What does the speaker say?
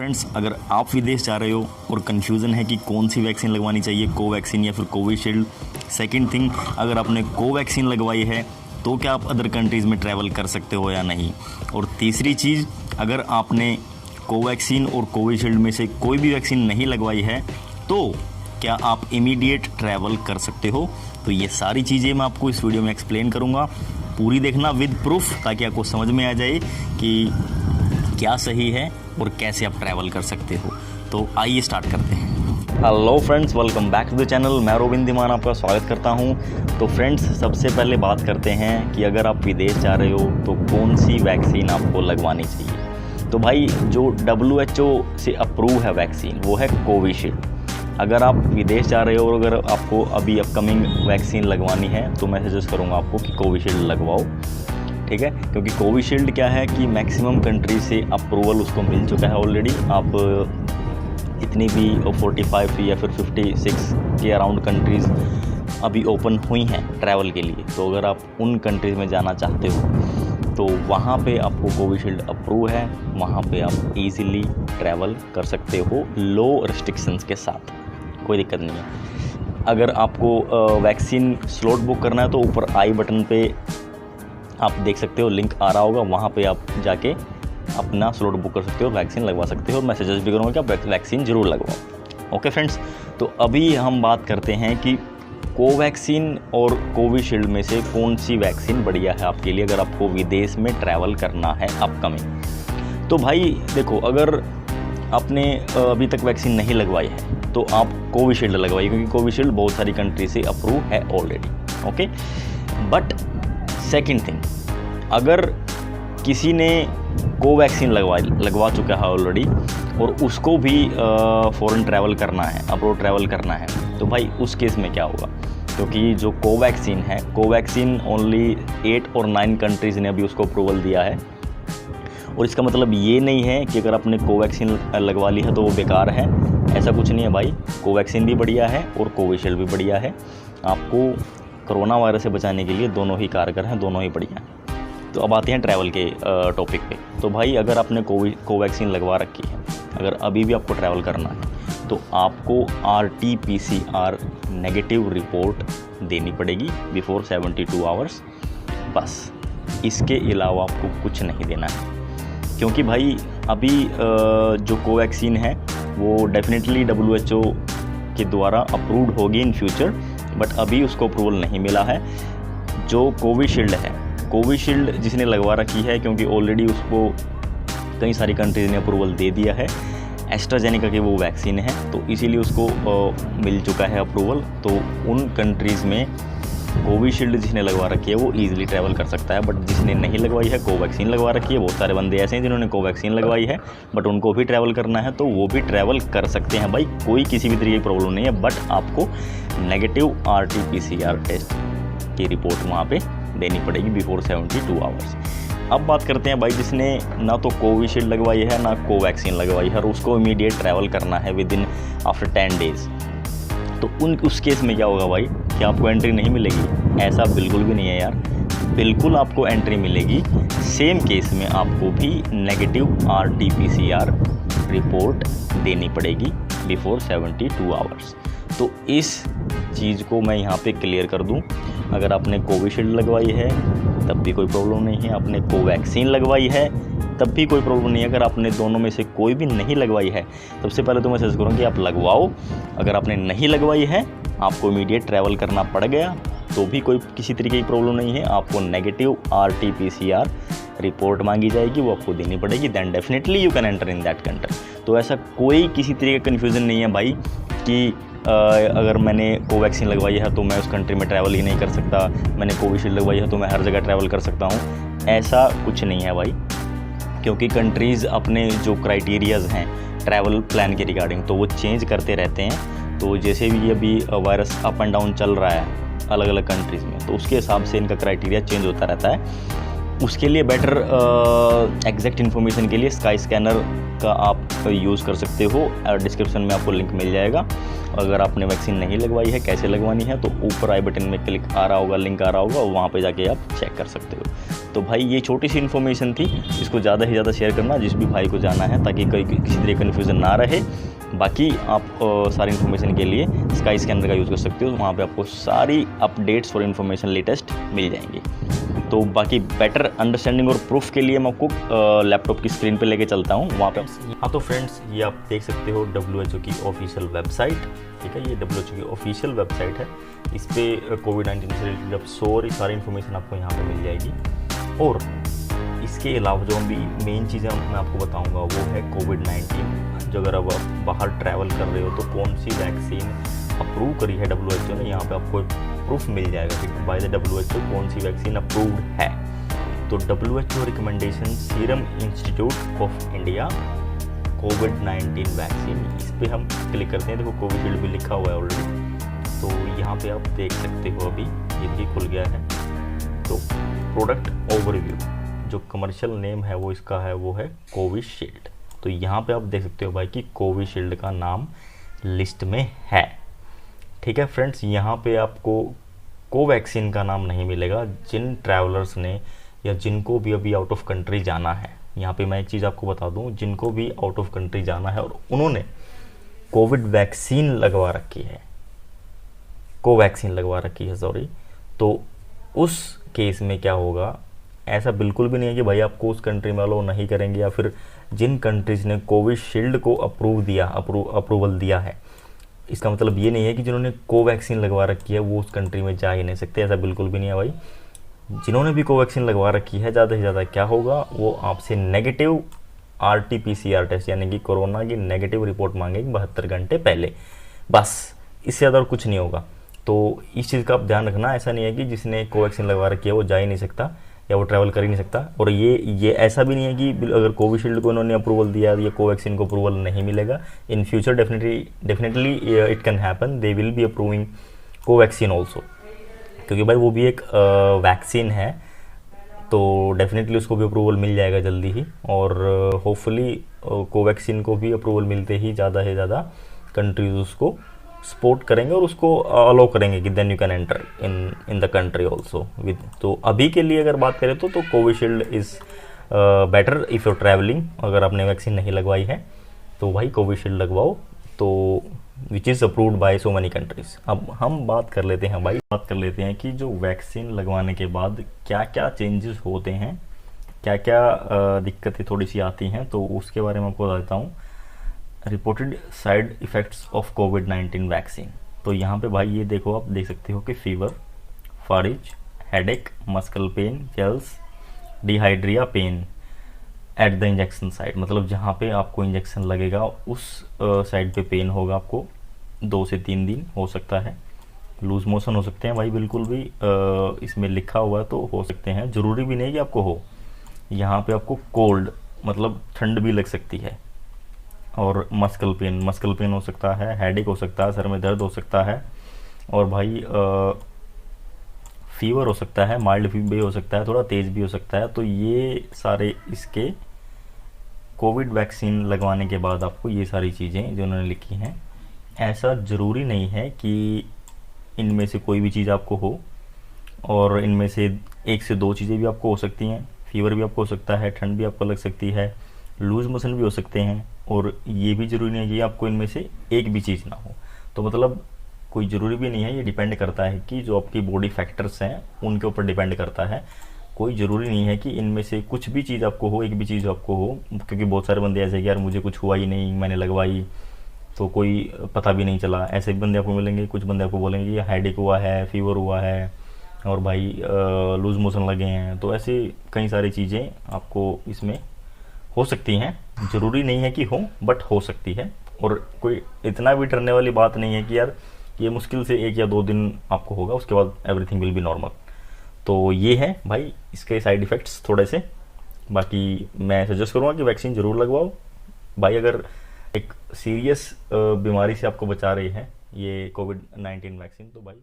Friends, अगर आप विदेश जा रहे हो और कन्फ्यूज़न है कि कौन सी वैक्सीन लगवानी चाहिए, कोवैक्सीन या फिर कोविशील्ड। सेकंड थिंग, अगर आपने कोवैक्सीन लगवाई है तो क्या आप अदर कंट्रीज़ में ट्रैवल कर सकते हो या नहीं। और तीसरी चीज़, अगर आपने कोवैक्सीन और कोविशील्ड में से कोई भी वैक्सीन नहीं लगवाई है तो क्या आप इमीडिएट ट्रैवल कर सकते हो। तो ये सारी चीज़ें मैं आपको इस वीडियो में एक्सप्लेन करूँगा। पूरी देखना विद प्रूफ, ताकि आपको समझ में आ जाए कि क्या सही है और कैसे आप ट्रैवल कर सकते हो। तो आइए स्टार्ट करते हैं। Hello friends, welcome back to the channel. मैं रोबिन धीमान आपका स्वागत करता हूं। तो फ्रेंड्स, सबसे पहले बात करते हैं कि अगर आप विदेश जा रहे हो तो कौन सी वैक्सीन आपको लगवानी चाहिए। तो भाई, जो WHO से अप्रूव है वैक्सीन वो है कोविशील्ड। अगर आप विदेश जा रहे हो और अगर आपको अभी अपकमिंग वैक्सीन लगवानी है तो मैं सजेस्ट करूँगा आपको कि कोविशील्ड लगवाओ, ठीक है। क्योंकि कोविशील्ड क्या है कि मैक्सिमम कंट्री से अप्रूवल उसको मिल चुका है ऑलरेडी। आप इतनी भी 45 या फिर 56 के अराउंड कंट्रीज़ अभी ओपन हुई हैं ट्रैवल के लिए। तो अगर आप उन कंट्रीज़ में जाना चाहते हो तो वहाँ पे आपको कोविशील्ड अप्रूव है, वहाँ पे आप इजीली ट्रैवल कर सकते हो लो रिस्ट्रिक्शंस के साथ, कोई दिक्कत नहीं है। अगर आपको वैक्सीन स्लॉट बुक करना है तो ऊपर आई बटन पे आप देख सकते हो, लिंक आ रहा होगा, वहाँ पे आप जाके अपना स्लॉट बुक कर सकते हो, वैक्सीन लगवा सकते हो। मैं सजेस्ट भी करूँगा कि आप वैक्सीन ज़रूर लगवाओ। ओके फ्रेंड्स, तो अभी हम बात करते हैं कि कोवैक्सीन और कोविशील्ड में से कौन सी वैक्सीन बढ़िया है आपके लिए अगर आपको विदेश में ट्रैवल करना है अपकमिंग। तो भाई देखो, अगर आपने अभी तक वैक्सीन नहीं लगवाई है तो आप कोविशील्ड लगवाइए, क्योंकि कोविशील्ड बहुत सारी कंट्री से अप्रूव है already. Okay, but second thing, अगर किसी ने कोवैक्सीन लगवा चुका है ऑलरेडी और उसको भी फॉरेन ट्रैवल करना है, अब्रॉड ट्रैवल करना है, तो भाई उस केस में क्या होगा। क्योंकि जो कोवैक्सीन है, कोवैक्सीन ओनली 8 और 9 कंट्रीज़ ने अभी उसको अप्रूवल दिया है। और इसका मतलब ये नहीं है कि अगर आपने कोवैक्सीन लगवा ली है तो वो बेकार है, ऐसा कुछ नहीं है भाई। कोवैक्सीन भी बढ़िया है और कोविशील्ड भी बढ़िया है। आपको कोरोना वायरस से बचाने के लिए दोनों ही कारगर हैं, दोनों ही बढ़िया हैं। तो अब आते हैं ट्रैवल के टॉपिक पे। तो भाई, अगर आपने कोवैक्सीन लगवा रखी है, अगर अभी भी आपको ट्रैवल करना है तो आपको RT-PCR नेगेटिव रिपोर्ट देनी पड़ेगी बिफोर 72 आवर्स। बस इसके अलावा आपको कुछ नहीं देना है। क्योंकि भाई अभी जो कोवैक्सीन है वो डेफिनेटली WHO के द्वारा अप्रूव्ड होगी इन फ्यूचर, बट अभी उसको अप्रूवल नहीं मिला है। जो कोविशील्ड है, कोविशील्ड जिसने लगवा रखी है, क्योंकि ऑलरेडी उसको कई सारी कंट्रीज़ ने अप्रूवल दे दिया है, एस्ट्राजेनेका की वो वैक्सीन है, तो इसीलिए उसको मिल चुका है अप्रूवल। तो उन कंट्रीज़ में कोविशील्ड जिसने लगवा रखी है वो ईजिली ट्रैवल कर सकता है। बट जिसने नहीं लगवाई है, कोवैक्सीन लगवा रखी है, बहुत सारे बंदे ऐसे हैं जिन्होंने कोवैक्सीन लगवाई है बट उनको भी ट्रैवल करना है, तो वो भी ट्रैवल कर सकते हैं भाई। कोई किसी भी तरीके की प्रॉब्लम नहीं है, बट आपको नेगेटिव RT-PCR टेस्ट की रिपोर्ट वहाँ पे देनी पड़ेगी बिफोर 72 आवर्स। अब बात करते हैं भाई, जिसने ना तो कोविशील्ड लगवाई है ना कोवैक्सीन लगवाई है और उसको इमीडिएट ट्रैवल करना है विद इन आफ्टर 10 डेज़। तो उस केस में क्या होगा भाई, क्या आपको एंट्री नहीं मिलेगी? ऐसा बिल्कुल भी नहीं है यार, बिल्कुल आपको एंट्री मिलेगी। सेम केस में आपको भी नेगेटिव RT-PCR रिपोर्ट देनी पड़ेगी बिफोर 72 आवर्स। तो इस चीज़ को मैं यहाँ पे क्लियर कर दूँ, अगर आपने कोविशील्ड लगवाई है तब भी कोई प्रॉब्लम नहीं है, आपने कोवैक्सीन लगवाई है तब भी कोई प्रॉब्लम नहीं है। अगर आपने दोनों में से कोई भी नहीं लगवाई है, सबसे पहले तो मैं सजेस्ट करूँगा कि आप लगवाओ। अगर आपने नहीं लगवाई है, आपको इमीडिएट ट्रैवल करना पड़ गया तो भी कोई किसी तरीके की प्रॉब्लम नहीं है। आपको नेगेटिव RT-PCR रिपोर्ट मांगी जाएगी, वो आपको देनी पड़ेगी, then definitely you can enter in that country. तो ऐसा कोई किसी तरीके का कन्फ्यूज़न नहीं है भाई कि अगर मैंने कोवैक्सीन लगवाई है तो मैं उस कंट्री में ट्रैवल ही नहीं कर सकता, मैंने कोविशील्ड लगवाई है तो मैं हर जगह ट्रैवल कर सकता हूँ। ऐसा कुछ नहीं है भाई, क्योंकि कंट्रीज़ अपने जो क्राइटेरियाज़ हैं ट्रैवल प्लान के रिगार्डिंग, तो वो चेंज करते रहते हैं। तो जैसे भी अभी वायरस अप एंड डाउन चल रहा है अलग अलग कंट्रीज़ में, तो उसके हिसाब से इनका क्राइटेरिया चेंज होता रहता है। उसके लिए बेटर एग्जैक्ट इन्फॉर्मेशन के लिए स्काई स्कैनर का आप यूज़ कर सकते हो। डिस्क्रिप्शन में आपको लिंक मिल जाएगा। अगर आपने वैक्सीन नहीं लगवाई है, कैसे लगवानी है, तो ऊपर आई बटन में क्लिक आ रहा होगा, लिंक आ रहा होगा, वहाँ पे जाके आप चेक कर सकते हो। तो भाई ये छोटी सी इन्फॉर्मेशन थी, इसको ज़्यादा से ज़्यादा शेयर करना जिस भी भाई को जाना है, ताकि कोई किसी तरह कन्फ्यूज़न ना रहे। बाकी आप सारी इन्फॉर्मेशन के लिए स्काई स्कैनर का यूज़ कर सकते हो, वहाँ पे आपको सारी अपडेट्स और इन्फॉर्मेशन लेटेस्ट मिल जाएंगी। तो बाकी बेटर अंडरस्टैंडिंग और प्रूफ के लिए मैं आपको लैपटॉप की स्क्रीन पे लेके चलता हूँ वहाँ पे। हाँ तो फ्रेंड्स, ये आप देख सकते हो WHO की ऑफिशियल वेबसाइट, ठीक है, ये WHO की ऑफिशियल वेबसाइट है। इस पर कोविड-19 से रिलेटेड अब सारी इन्फॉर्मेशन आपको यहाँ पे मिल जाएगी। और इसके अलावा जो भी मेन चीज़ें मैं आपको बताऊँगा वो है कोविड-19। जो अगर अब आप बाहर ट्रैवल कर रहे हो तो कौन सी वैक्सीन अप्रूव करी है WHO ने, यहाँ पे आपको प्रूफ मिल जाएगा कि बाय द WHO कौन सी वैक्सीन अप्रूव्ड है। तो WHO recommendation serum institute of India covid vaccine, इस पर हम क्लिक करते हैं। देखो कोविशील्ड भी लिखा हुआ है ऑलरेडी, तो यहाँ पे आप देख सकते हो अभी ये भी खुल गया है। तो प्रोडक्ट ओवरव्यू, जो कमर्शियल नेम है वो इसका है, वो है कोविशील्ड। तो यहाँ पे आप देख सकते हो भाई कि कोविशील्ड का नाम लिस्ट में है, ठीक है फ्रेंड्स। यहाँ पे आपको कोवैक्सीन का नाम नहीं मिलेगा। जिन ट्रैवलर्स ने या जिनको भी अभी आउट ऑफ कंट्री जाना है, यहाँ पे मैं एक चीज़ आपको बता दूँ, जिनको भी आउट ऑफ कंट्री जाना है और उन्होंने कोविड वैक्सीन लगवा रखी है, कोवैक्सीन लगवा रखी है सॉरी, तो उस केस में क्या होगा, ऐसा बिल्कुल भी नहीं है कि भाई आपको उस कंट्री में अलाउ नहीं करेंगे, या फिर जिन कंट्रीज़ ने कोविशील्ड को अप्रूवल दिया है, इसका मतलब ये नहीं है कि जिन्होंने कोवैक्सीन लगवा रखी है वो उस कंट्री में जा ही नहीं सकते। ऐसा बिल्कुल भी नहीं है भाई। जिन्होंने भी कोवैक्सीन लगवा रखी है, ज़्यादा से ज़्यादा क्या होगा, वो आपसे नेगेटिव RT-PCR टेस्ट यानी कि कोरोना की नेगेटिव रिपोर्ट मांगेगी 72 घंटे पहले, बस इससे ज़्यादा और कुछ नहीं होगा। तो इस चीज़ का आप ध्यान रखना। ऐसा नहीं है कि जिसने कोवैक्सीन लगवा रखी है वो जा ही नहीं सकता या वो ट्रैवल कर ही नहीं सकता। और ये ऐसा भी नहीं है कि अगर कोविशील्ड को इन्होंने अप्रूवल दिया या कोवैक्सीन को अप्रूवल नहीं मिलेगा। In future definitely it can happen, they will be approving Covaxin also, क्योंकि भाई वो भी एक वैक्सीन है, तो डेफिनेटली उसको भी अप्रूवल मिल जाएगा जल्दी ही। और होपफुली कोवैक्सीन को भी अप्रूवल मिलते ही ज़्यादा से ज़्यादा कंट्रीज उसको सपोर्ट करेंगे और उसको अलाउ करेंगे कि then you can enter in the country also with. तो अभी के लिए अगर बात करें तो Covishield is better if you travelling. अगर आपने वैक्सीन नहीं लगवाई है तो भाई कोविशील्ड लगवाओ, तो which is approved by so many countries. अब हम बात कर लेते हैं कि जो वैक्सीन लगवाने के बाद क्या क्या चेंजेस होते हैं, क्या क्या दिक्कतें थोड़ी सी आती हैं, तो उसके बारे में आपको बताता हूँ। Reported side effects of covid vaccine. तो यहाँ पे भाई ये देखो, आप देख सकते हो कि फीवर, फारिज, headache, muscle pain, chills, diarrhoea pain at the injection side, मतलब जहाँ पे आपको इंजेक्शन लगेगा उस साइड पे पेन होगा आपको 2 से 3 दिन हो सकता है। लूज मोशन हो सकते हैं भाई, बिल्कुल भी इसमें लिखा हुआ तो हो सकते हैं, ज़रूरी भी नहीं कि आपको हो। यहाँ पे आपको कोल्ड मतलब ठंड भी लग सकती है, और मस्कल पेन हो सकता है, हेडेक हो सकता है, सर में दर्द हो सकता है, और भाई फीवर हो सकता है, माइल्ड फीवर भी हो सकता है, थोड़ा तेज़ भी हो सकता है। तो ये सारे इसके कोविड वैक्सीन लगवाने के बाद आपको ये सारी चीज़ें जो उन्होंने लिखी हैं, ऐसा ज़रूरी नहीं है कि इनमें से कोई भी चीज़ आपको हो, और इनमें से 1 से 2 चीज़ें भी आपको हो सकती हैं। फीवर भी आपको हो सकता है, ठंड भी आपको लग सकती है, लूज मोशन भी हो सकते हैं, और ये भी ज़रूरी नहीं है कि आपको इनमें से एक भी चीज़ ना हो। तो मतलब कोई ज़रूरी भी नहीं है, ये डिपेंड करता है कि जो आपकी बॉडी फैक्टर्स हैं उनके ऊपर डिपेंड करता है। कोई ज़रूरी नहीं है कि इनमें से कुछ भी चीज़ आपको हो, एक भी चीज़ आपको हो, क्योंकि बहुत सारे बंदे ऐसे कि यार मुझे कुछ हुआ ही नहीं, मैंने लगवाई तो कोई पता भी नहीं चला, ऐसे भी बंदे आपको मिलेंगे। कुछ बंदे आपको बोलेंगे कि हेडेक हुआ है, फीवर हुआ है, और भाई लूज मोशन लगे हैं। तो ऐसे कई सारी चीज़ें आपको इसमें हो सकती हैं, ज़रूरी नहीं है कि हो, बट हो सकती है। और कोई इतना भी डरने वाली बात नहीं है कि यार ये मुश्किल से 1 या 2 दिन आपको होगा, उसके बाद एवरीथिंग विल बी नॉर्मल। तो ये है भाई इसके साइड इफ़ेक्ट्स थोड़े से। बाकी मैं सजेस्ट करूँगा कि वैक्सीन ज़रूर लगवाओ भाई, अगर एक सीरियस बीमारी से आपको बचा रही है ये कोविड-19 वैक्सीन, तो भाई